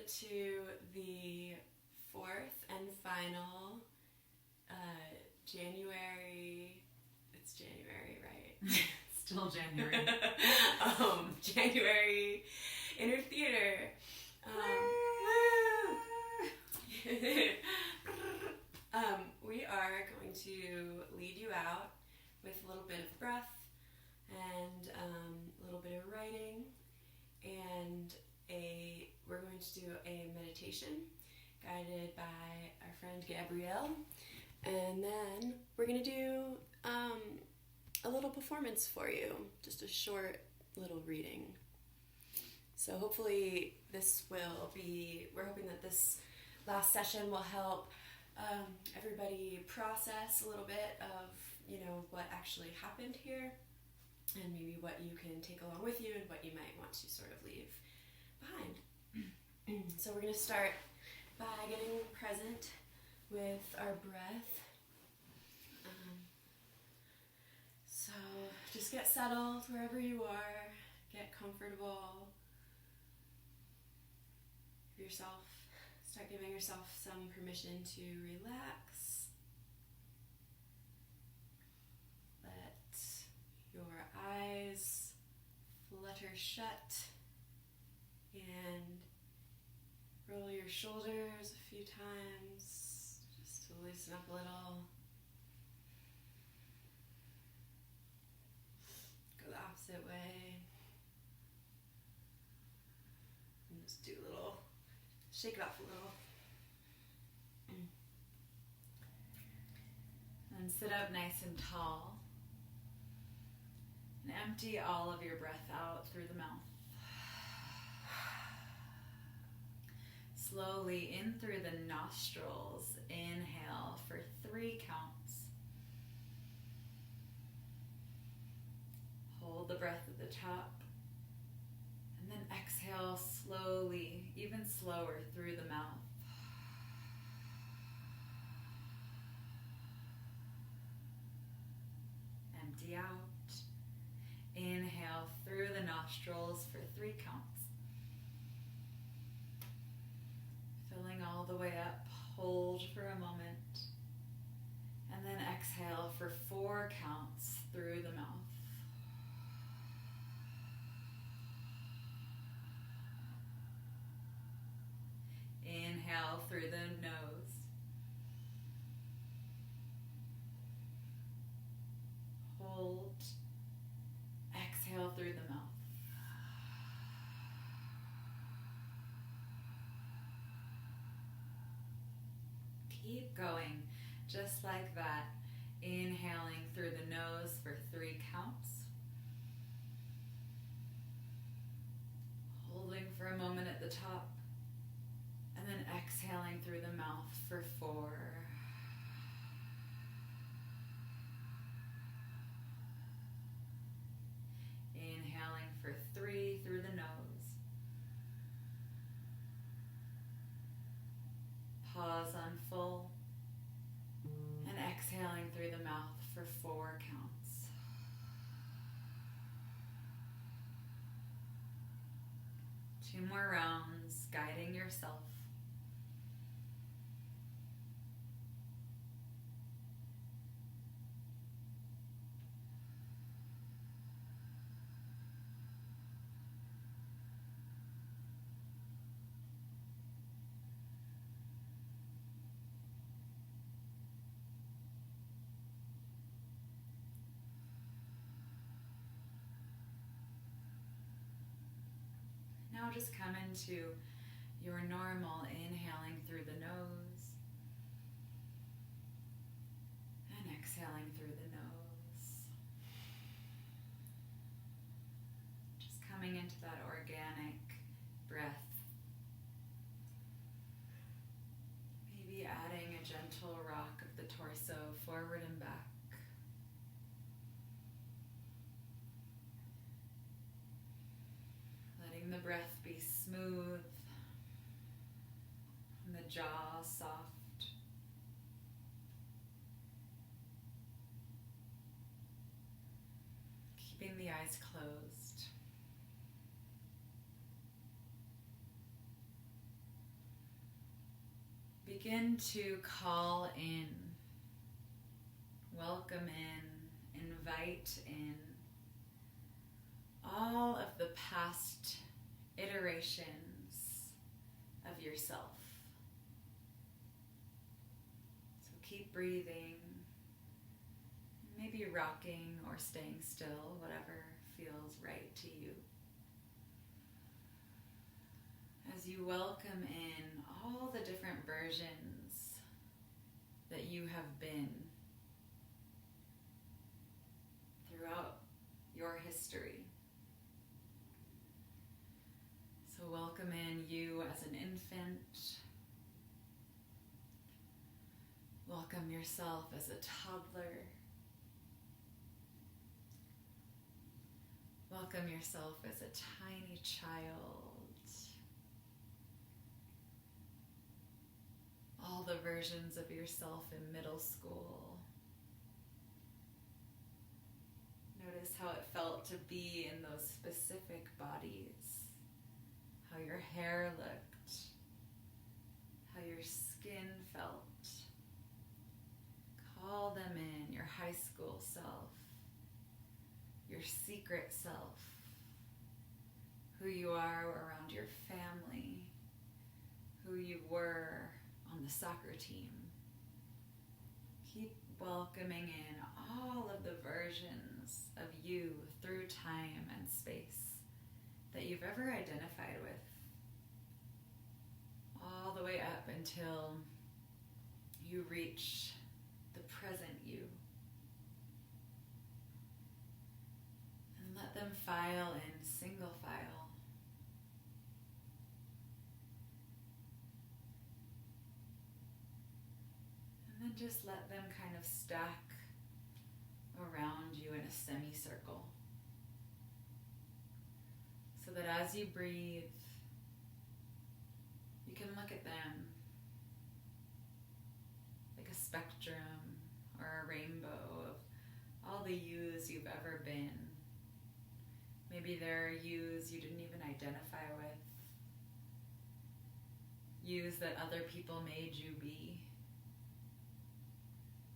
to the fourth and final January. It's January, right? Still January. January Inner Theater. We are going to lead you out with a little bit of breath and a little bit of writing, and we're going to do a meditation guided by our friend Gabrielle, and then we're going to do a little performance for you, just a short little reading. So hopefully we're hoping that this last session will help everybody process a little bit of, what actually happened here, and maybe what you can take along with you and what you might want to sort of leave behind. So we're going to start by getting present with our breath. So just get settled wherever you are, get comfortable. Start giving yourself some permission to relax. Let your eyes flutter shut and roll your shoulders a few times just to loosen up a little. Go the opposite way. And just do a little, shake it off a little. And sit up nice and tall. And empty all of your breath out through the mouth. Slowly in through the nostrils. Inhale for 3 counts. Hold the breath at the top. And then exhale slowly, even slower through the mouth. Empty out. Inhale through the nostrils for 3 counts. Filling all the way up. Hold for a moment. And then exhale for 4 counts through the mouth. Inhale through the nose. Hold. Exhale through the mouth. Keep going, just like that. Inhaling through the nose for 3 counts. Holding for a moment at the top. And then exhaling through the mouth for 4. Inhaling for 3 through the nose. Pause on full. And exhaling through the mouth for 4 counts. Two more rounds, guiding yourself. Now just come into your normal inhaling through the nose and exhaling through the nose. Just coming into that organic breath. Maybe adding a gentle rock of the torso forward and back. The breath be smooth and the jaw soft. Keeping the eyes closed. begin to call in, welcome in, invite in all of the past iterations of yourself. So keep breathing, maybe rocking or staying still, whatever feels right to you. As you welcome in all the different versions that you have been throughout your history. So welcome in you as an infant. Welcome yourself as a toddler. Welcome yourself as a tiny child. All the versions of yourself in middle school. Notice how it felt to be in those specific bodies. How your hair looked. How your skin felt. Call them in, your high school self. Your secret self. Who you are around your family. Who you were on the soccer team. Keep welcoming in all of the versions of you through time and space that you've ever identified with, all the way up until you reach the present you. And let them file in single file. And then just let them kind of stack around you in a semicircle. So that as you breathe, you can look at them like a spectrum or a rainbow of all the yous you've ever been. Maybe there are yous you didn't even identify with. Yous that other people made you be.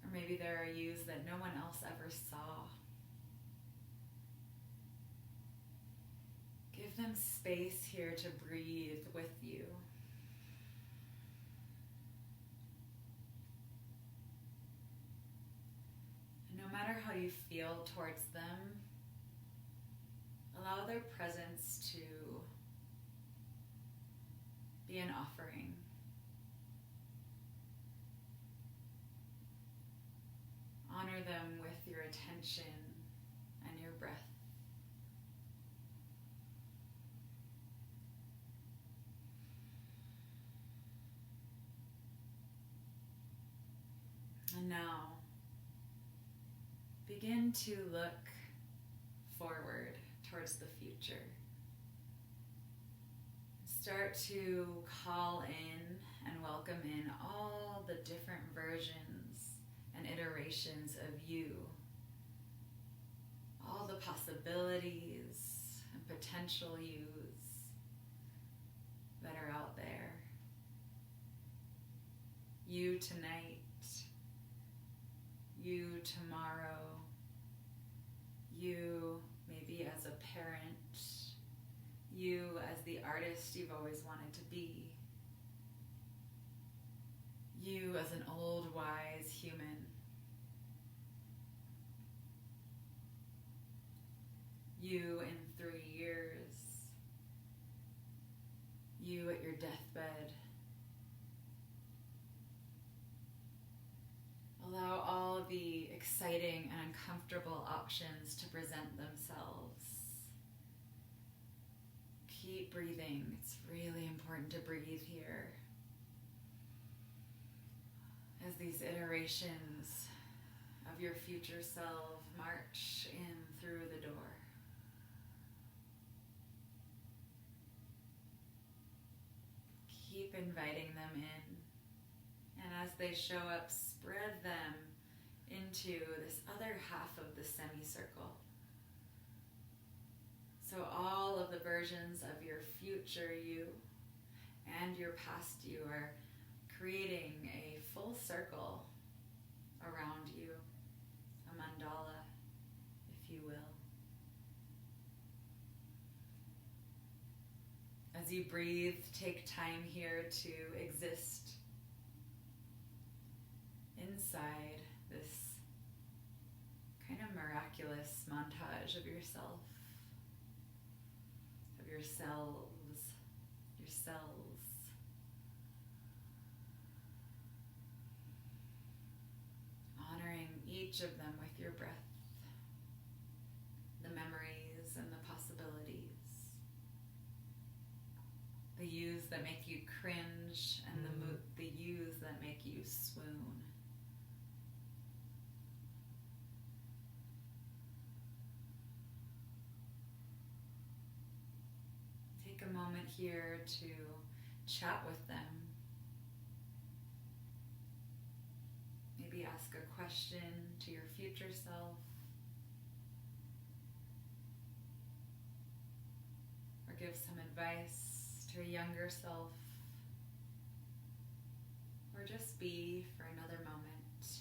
Or maybe there are yous that no one else ever saw. Give them space here to breathe with you. And no matter how you feel towards them, allow their presence to be an offering. Honor them with your attention and your breath. And now, begin to look forward towards the future. Start to call in and welcome in all the different versions and iterations of you. All the possibilities and potential yous that are out there. You tonight. You tomorrow. You maybe as a parent. You as the artist you've always wanted to be. You as an old, wise human. You in 3 years. You at your deathbed. Allow all the exciting and uncomfortable options to present themselves. Keep breathing. It's really important to breathe here. As these iterations of your future self march in through the door. Keep inviting them in. And as they show up, spread them into this other half of the semicircle. So all of the versions of your future you and your past you are creating a full circle around you, a mandala, if you will. As you breathe, take time here to exist inside this kind of miraculous montage of yourself, of your cells, honoring each of them with your breath, the memories and the possibilities, the yous that make you cringe and the yous that make you swoon. Take a moment here to chat with them. Maybe ask a question to your future self. Or give some advice to a younger self. Or just be for another moment,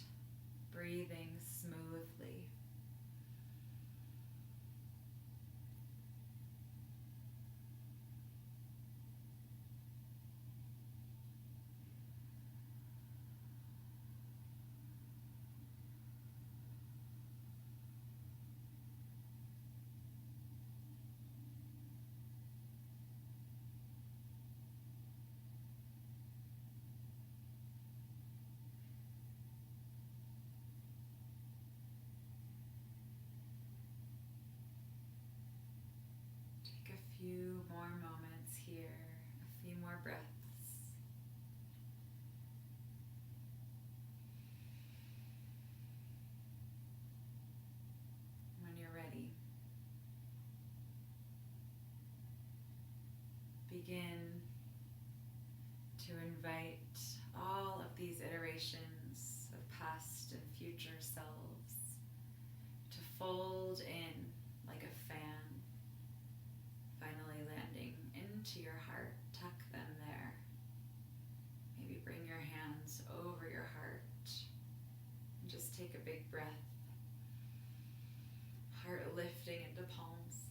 breathing smoothly. Take a few more moments here, a few more breaths. When you're ready, begin to invite all of these iterations of past and future selves to fold in like a fan, finally landing into your heart. Tuck them there. Maybe bring your hands over your heart and just take a big breath. Heart lifting into palms.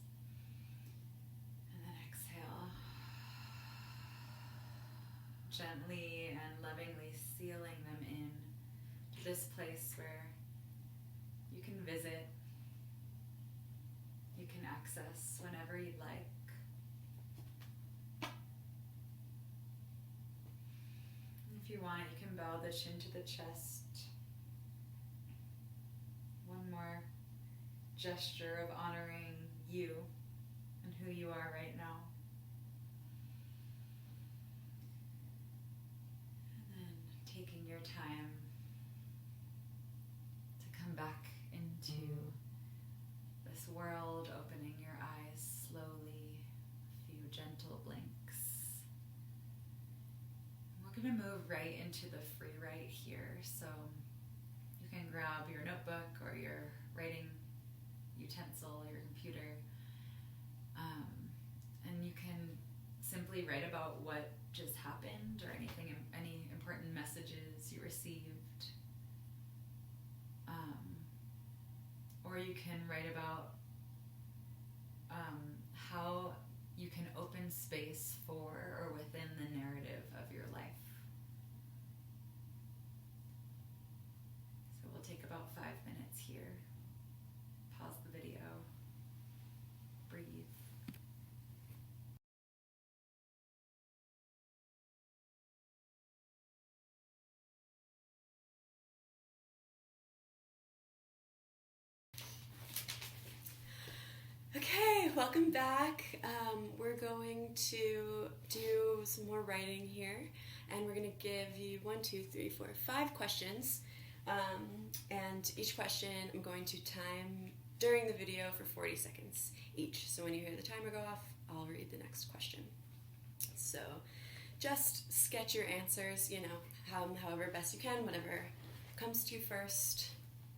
And then exhale. Gently and lovingly sealing them in to this place where you can visit, you can access whenever you'd like. If you want, you can bow the chin to the chest. One more gesture of honoring you and who you are right now. And then taking your time to come back into this world, opening your eyes slowly, a few gentle blinks. We're going to move right into the free write here, so you can grab your notebook or your writing utensil, your computer, and you can simply write about what just happened or any important messages you received, or you can write about how you can open space for or within the narrative of your life. So we'll take about 5 minutes here. Pause the video. Breathe. Okay, welcome back. We're going to do some more writing here, and we're going to give you 5 questions. And each question I'm going to time during the video for 40 seconds each. So when you hear the timer go off, I'll read the next question. So just sketch your answers, however best you can, whatever comes to you first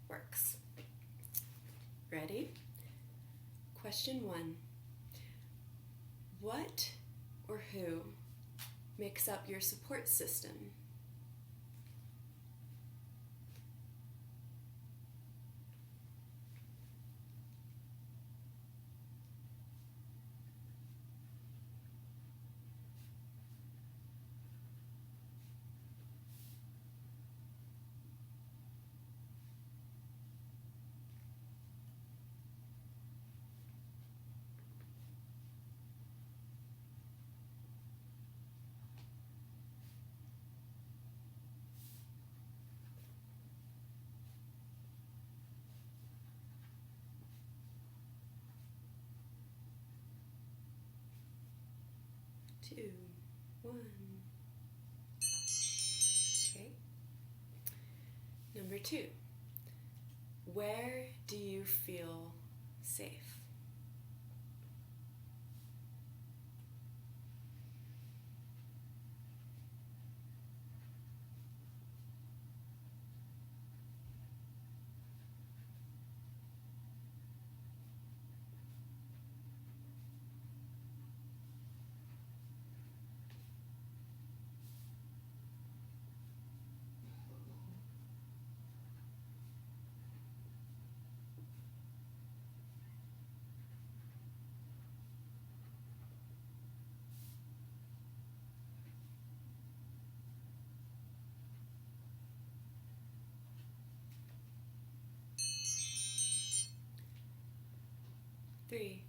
works. Ready? Question 1. What or who makes up your support system 2, 1. Okay. Number 2. Where do you feel safe? Three.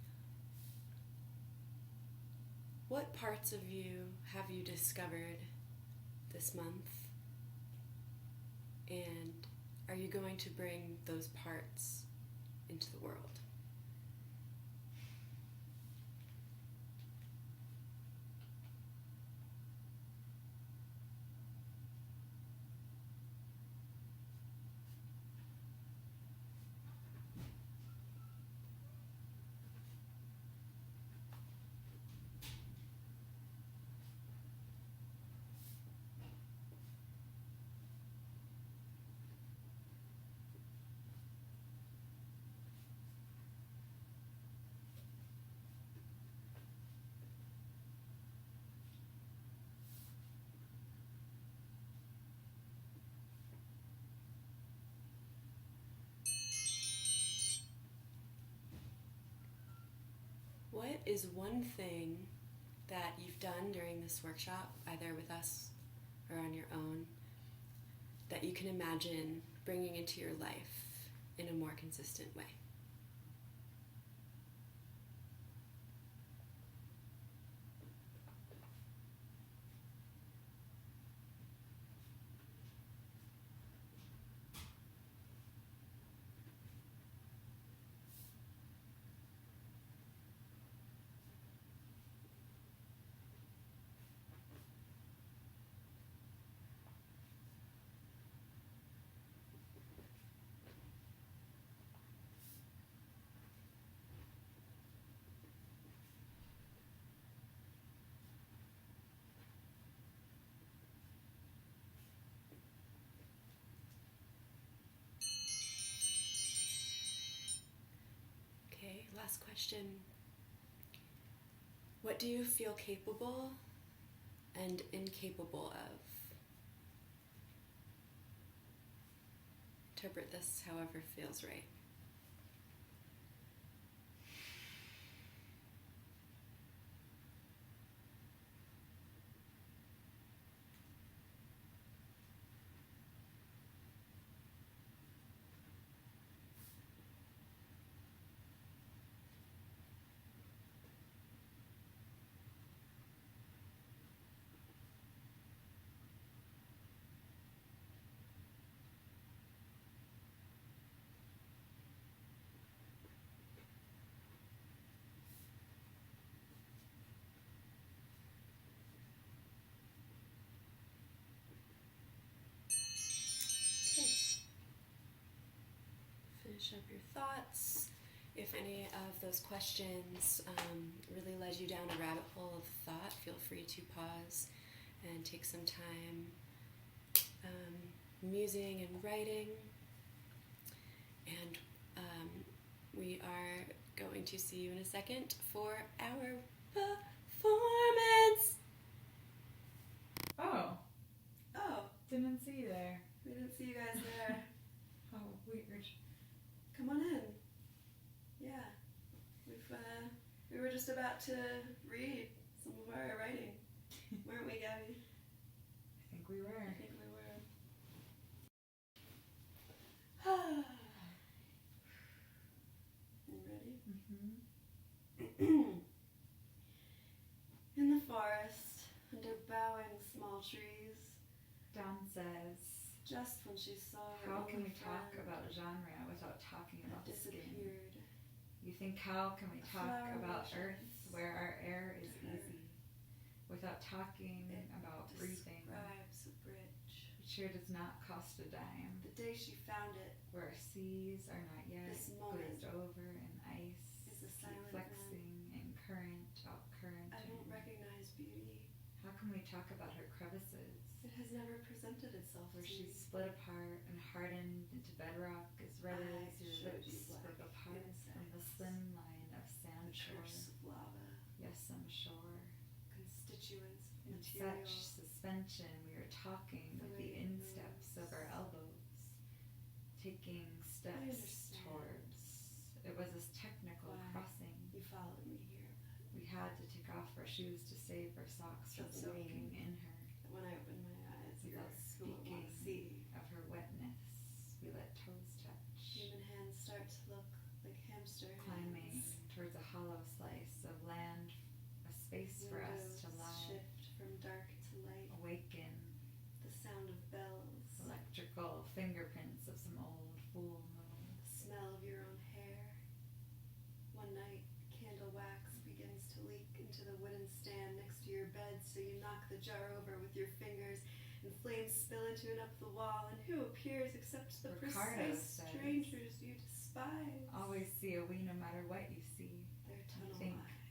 What parts of you have you discovered this month? And are you going to bring those parts into the world? What is one thing that you've done during this workshop, either with us or on your own, that you can imagine bringing into your life in a more consistent way? Okay, last question. What do you feel capable and incapable of? Interpret this however feels right. Finish up your thoughts. If any of those questions really led you down a rabbit hole of thought, feel free to pause and take some time musing and writing. And we are going to see you in a second for our performance. Oh, Oh, didn't see you there. we didn't see you guys there. Oh, weird. Come on in. Yeah, we were just about to read some of our writing, weren't we, Gabby? I think we were. I think we were. You ready? Mm-hmm. In the forest, under bowing small trees, Dawn says, just when she saw her how can only we talk friend about genre without talking had about skin? disappeared. You think, how can we A talk flower about motions. earth where our air is easy, about talking, about breathing. Describes a bridge. It sure does not cost a dime. The day she found it, where seas are not yet this moment glazed over in ice, is a keep silent flexing in current, out current. I don't recognize beauty. How can we talk about her crevices? It has never presented itself Where to she's me. split apart and hardened into bedrock as red I as your showed you lips black rip apart from the insects. slim line of sand The shore. curse of lava, Yes, I'm sure. constituents of In material. such suspension, we are talking The with way the it insteps of our elbows, taking steps understand. towards. It was a technical Why? crossing. You followed me here, We had to take off our shoes to save our socks from That's soaking okay. in her. but when I opened my eyes, you're Without who I want to see. speaking of her wetness, we let toes touch, Human hands start to look like hamster climbing hands. towards a hollow slice of land, a space for us Windows to lie, shift from dark to light. awaken, The sound of bells. electrical fingerprints of some old fool moon. The smell of your own hair. One night, candle wax begins to leak into the wooden stand next to your bed, so you knock the jar over with your fingers, and flames spill into and up the wall. And who appears except the Ricardo precise says, strangers you despise? Always see a we no matter what you see. Their tunnel think. eyes.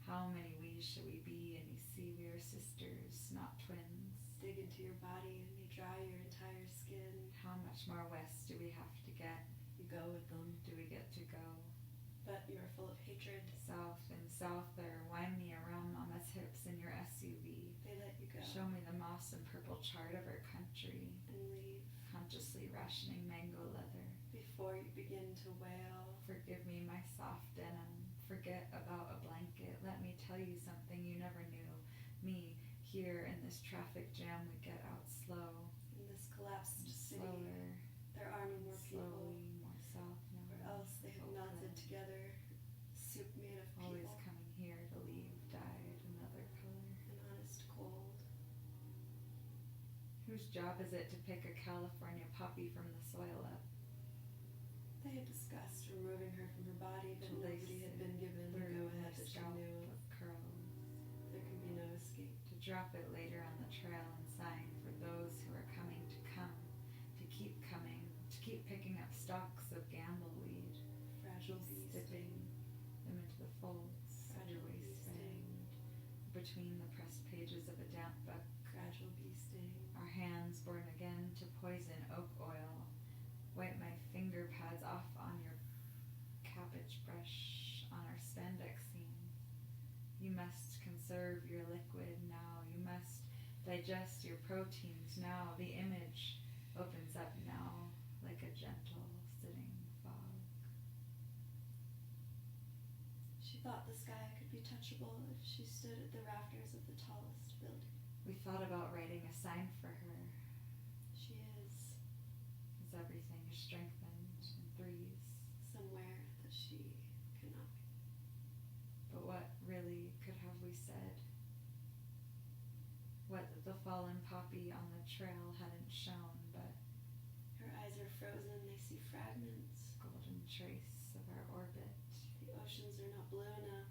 How many we should we be? And you see we are sisters, not twins. Dig into your body and they dry your entire skin. How much more west do we have to get? You go with them, Do we get to go? but you are full of hatred. South and south there, wind me around mama's hips in your SUV. They let you go Show me the moss and purple chart of our country, and leave consciously rationing mango leather. before you begin to wail. Forgive me my soft denim, forget about a blanket. Let me tell you something you never knew. Me, here in this traffic jam, we get out slow. In this collapsed And city, slower, there are no more people, slowly, more south now. or else they have melted together. Soup made of Always people coming here to leave dyed another color. and honest cold. Whose job is it to pick a California poppy from the soil up? They had discussed removing her from her body, but To lace nobody had it been given the through go-ahead her that she scalp knew of curls. there could be no escape. To drop it later on the trail and sign for those who are coming to come, to keep coming, to keep picking up stalks of gamble weed, Fragile bee dipping sting. them into the folds of your Fragile bee waistband, sting. between the pressed pages of a damp book. Fragile bee sting. Our hands born again to poison oak oil. Wipe my finger pads off on your cabbage brush, on our spandex seam. You must conserve your liquid now. You must digest your proteins now. The image opens up now like a gentle sitting fog. She thought the sky could be touchable if she stood at the rafters of the tallest building. We thought about writing a sign for her, She is as everything is strengthened in threes. somewhere that she cannot be. But what really could have we said? What the fallen poppy on the trail hadn't shown, but Her eyes are frozen, they see fragments. golden trace of our orbit. The oceans are not blue enough.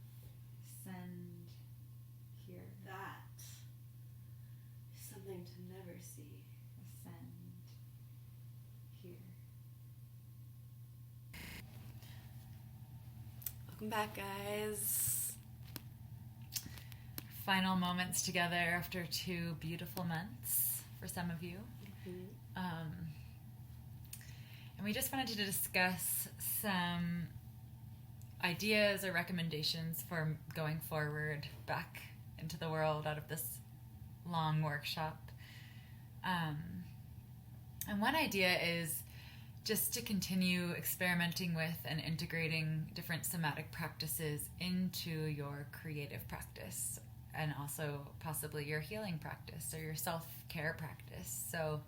Send here. That is something to never see. Ascend here. Welcome back, guys. Final moments together after 2 beautiful months for some of you. And we just wanted to discuss some ideas or recommendations for going forward back into the world out of this long workshop. And one idea is just to continue experimenting with and integrating different somatic practices into your creative practice, and also possibly your healing practice or your self-care practice. So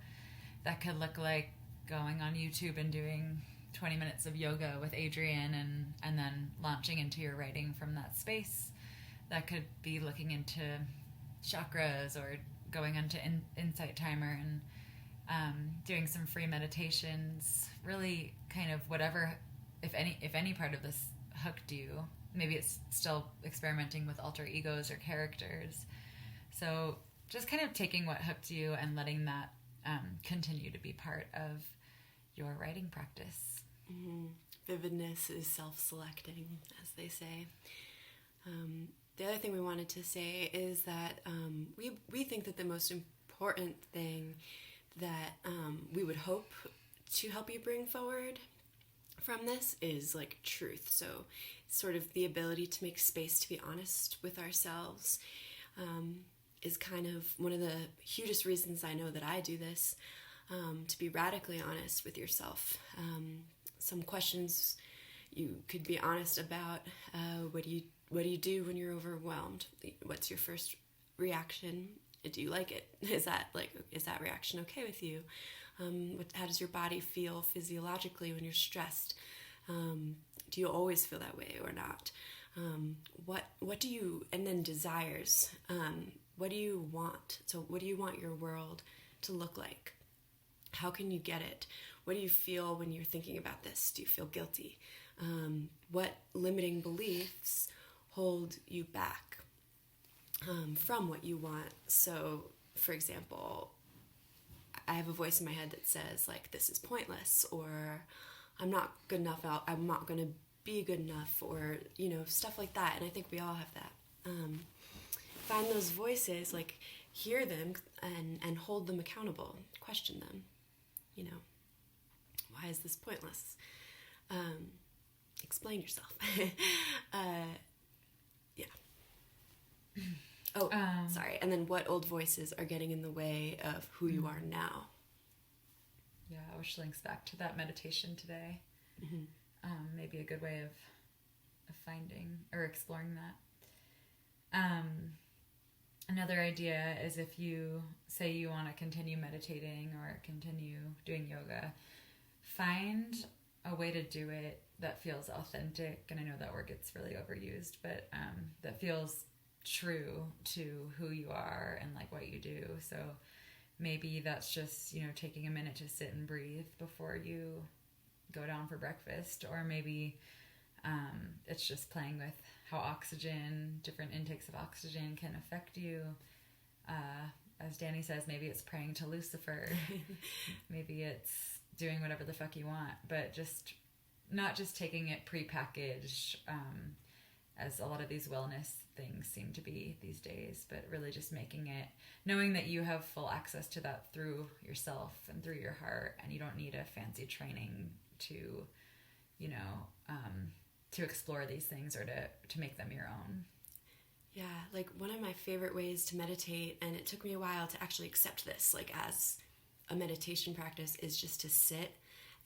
that could look like going on YouTube and doing 20 minutes of yoga with Adrienne and then launching into your writing from that space. That could be looking into chakras or going into Insight Timer and doing some free meditations, really kind of whatever, if any part of this hooked you. Maybe it's still experimenting with alter egos or characters. So just kind of taking what hooked you and letting that continue to be part of your writing practice. Mm-hmm. Vividness is self-selecting, as they say. The other thing we wanted to say is that we think that the most important thing that we would hope to help you bring forward from this is like truth. So sort of the ability to make space to be honest with ourselves is kind of one of the hugest reasons I know that I do this, to be radically honest with yourself. Some questions you could be honest about. What do you do when you're overwhelmed? What's your first reaction? Do you like it? Is that reaction okay with you? How does your body feel physiologically when you're stressed? Do you always feel that way or not? What do you, and then desires. What do you want? So what do you want your world to look like? How can you get it? What do you feel when you're thinking about this? Do you feel guilty? What limiting beliefs hold you back from what you want? So, for example, I have a voice in my head that says, like, this is pointless, or I'm not good enough, I'm not going to be good enough, or, stuff like that. And I think we all have that. Find those voices, like, hear them and hold them accountable. Question them. Why is this pointless? Explain yourself. Yeah. Oh, sorry. And then what old voices are getting in the way of who you are now? Yeah, which links back to that meditation today. Mm-hmm. Maybe a good way of finding or exploring that. Another idea is if you say you want to continue meditating or continue doing yoga, find a way to do it that feels authentic. And I know that word gets really overused, but that feels true to who you are and like what you do. So maybe that's just, taking a minute to sit and breathe before you go down for breakfast, or maybe it's just playing with how different intakes of oxygen can affect you. As Dani says, maybe it's praying to Lucifer. Maybe it's doing whatever the fuck you want, but not just taking it prepackaged, as a lot of these wellness things seem to be these days, but really just making it, knowing that you have full access to that through yourself and through your heart, and you don't need a fancy training to, to explore these things or to make them your own. Yeah, like one of my favorite ways to meditate, and it took me a while to actually accept this, like as a meditation practice, is just to sit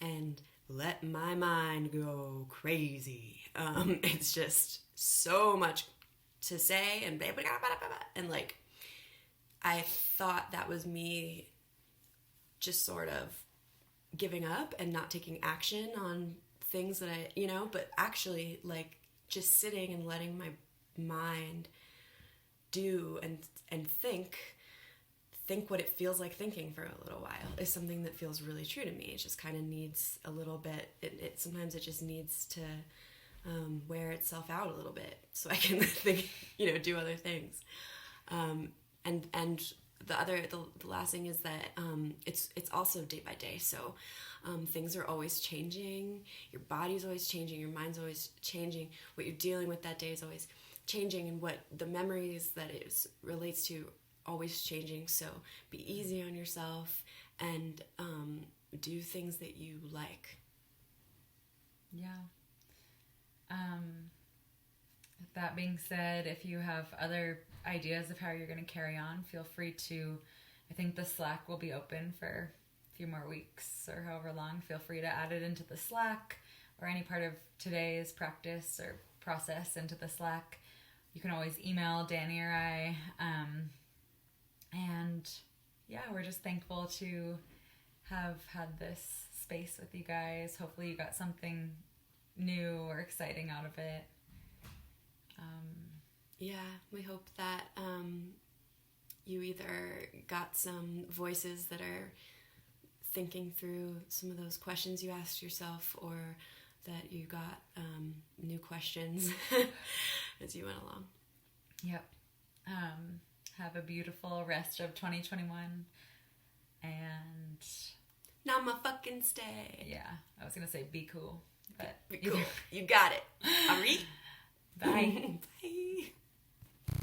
and let my mind go crazy. It's just so much to say and like I thought that was me just sort of giving up and not taking action on things that but actually like just sitting and letting my mind do and think what it feels like thinking for a little while is something that feels really true to me. It just kind of needs a little bit, sometimes it just needs to wear itself out a little bit so I can think, do other things. And the last thing is that it's also day by day. So things are always changing. Your body's always changing. Your mind's always changing. What you're dealing with that day is always changing, and what the memories that it relates to always changing. So be easy on yourself and do things that you like. Yeah. That being said, if you have other ideas of how you're going to carry on, feel free to, I think the Slack will be open for a few more weeks or however long. Feel free to add it into the Slack or any part of today's practice or process into the Slack. You can always email Dani or I. And yeah, we're just thankful to have had this space with you guys. Hopefully you got something new or exciting out of it. Yeah, we hope that you either got some voices that are thinking through some of those questions you asked yourself, or that you got new questions as you went along. Yep. Have a beautiful rest of 2021. And Namaste. yeah, I was going to say be cool. But Be cool. You got it. Ari? Bye. Bye.